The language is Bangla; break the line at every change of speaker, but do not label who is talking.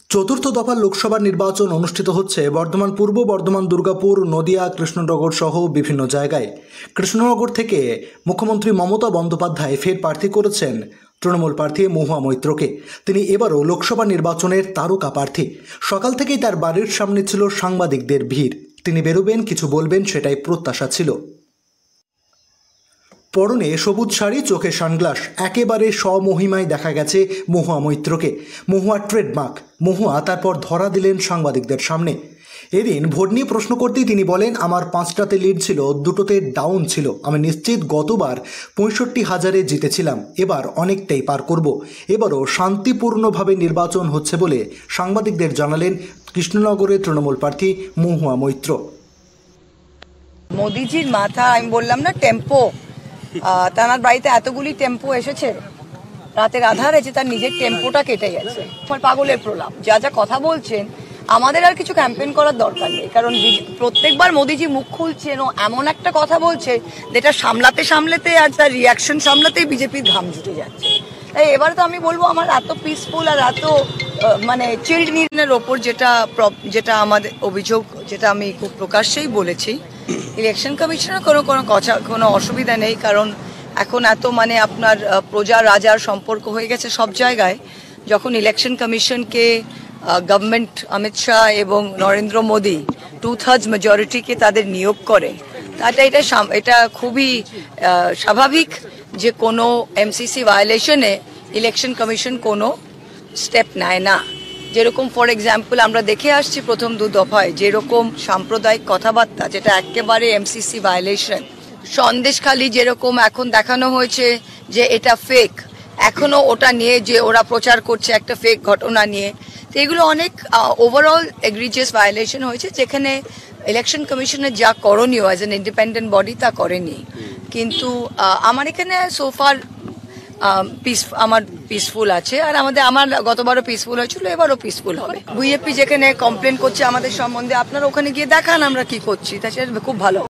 চতুর্থ দফার লোকসভা নির্বাচন অনুষ্ঠিত হচ্ছে বর্ধমান পূর্ব, বর্ধমান দুর্গাপুর, নদিয়া, কৃষ্ণনগর সহ বিভিন্ন জায়গায়। কৃষ্ণনগর থেকে মুখ্যমন্ত্রী মমতা বন্দ্যোপাধ্যায় ফের প্রার্থী করেছেন তৃণমূল প্রার্থী মহুয়া মৈত্রকে। তিনি এবারও লোকসভা নির্বাচনের তারকা প্রার্থী। সকাল থেকেই তার বাড়ির সামনে ছিল সাংবাদিকদের ভিড়। তিনি বেরোবেন, কিছু বলবেন, সেটাই প্রত্যাশা ছিল। পরনে সবুজ শাড়ি, চোখে সানগ্লাস, একেবারে স্বমহিমায় দেখা গেছে মহুয়া মৈত্রকে। মহুয়ার ট্রেডমার্ক। মহুয়া তারপর ধরা দিলেন সাংবাদিকদের সামনে। এদিন ভোট নিয়ে প্রশ্ন করতেই তিনি বলেন, আমার 5টাতে লিড ছিল, 2টোতে ডাউন ছিল। আমি নিশ্চিত গতবার 65,000-এ জিতেছিলাম, এবার অনেকটাই পার করব। এবারও শান্তিপূর্ণভাবে নির্বাচন হচ্ছে বলে সাংবাদিকদের জানালেন কৃষ্ণনগরের তৃণমূল প্রার্থী মহুয়া মৈত্র।
মোদিজির মাথা, আমি বললাম না টেম্পো, তার বাড়িতে এতগুলি টেম্পো এসেছে, রাতের আধারে যে তার নিজের টেম্পোটা কেটে গেছে। পাগলের প্রলাপ। যা যা কথা বলছেন, আমাদের আর কিছু ক্যাম্পেইন করার দরকার নেই, কারণ প্রত্যেকবার মোদিজি মুখ খুলছেন ও এমন একটা কথা বলছে যেটা সামলাতে সামলাতে আর তার রিয়াকশন সামলাতেই বিজেপির ঘাম ছুটে যাচ্ছে। তাই এবার তো আমি বলবো, আমার এত পিসফুল আর এত মানে চিল্ড নির্ণয়ের ওপর যেটা আমাদের অভিযোগ, যেটা আমি খুব প্রকাশ্যেই বলেছি, ইলেকশন কমিশনের কোনো অসুবিধা নেই, কারণ এখন এত মানে আপনার প্রজা রাজার সম্পর্ক হয়ে গেছে সব জায়গায়। যখন ইলেকশন কমিশনকে গভর্নমেন্ট অমিত শাহ এবং নরেন্দ্র মোদী 2/3 মেজরিটিকে তাদের নিয়োগ করে, এটা খুবই স্বাভাবিক যে কোনো এমসিসি ভায়োলেশনে ইলেকশন কমিশন কোনো স্টেপ নেয় না। যেরকম ফর এক্সাম্পল আমরা দেখে আসছি প্রথম 2 দফায় যেরকম সাম্প্রদায়িক কথাবার্তা, যেটা একেবারে এমসিসি ভায়োলেশন। সন্দেশখালি যেরকম এখন দেখানো হয়েছে যে এটা ফেক, এখনো ওটা নিয়ে যে ওরা প্রচার করছে একটা ফেক ঘটনা নিয়ে, তো এগুলো অনেক ওভারঅল এগ্রিজিয়াস ভায়োলেশন হয়েছে, যেখানে ইলেকশন কমিশনের যা করণীয় অ্যাজ এন ইন্ডিপেন্ডেন্ট বডি তা করেনি। কিন্তু আমার এখানে সোফার আমার পিসফুল আছে, আর আমার গতবারও পিসফুল হয়েছিল, এবারও পিসফুল হবে। বিজেপি যেখানে কমপ্লেন করছে আমাদের সম্বন্ধে, আপনারা ওখানে গিয়ে দেখান আমরা কি করছি, তা সেটা খুব ভালো।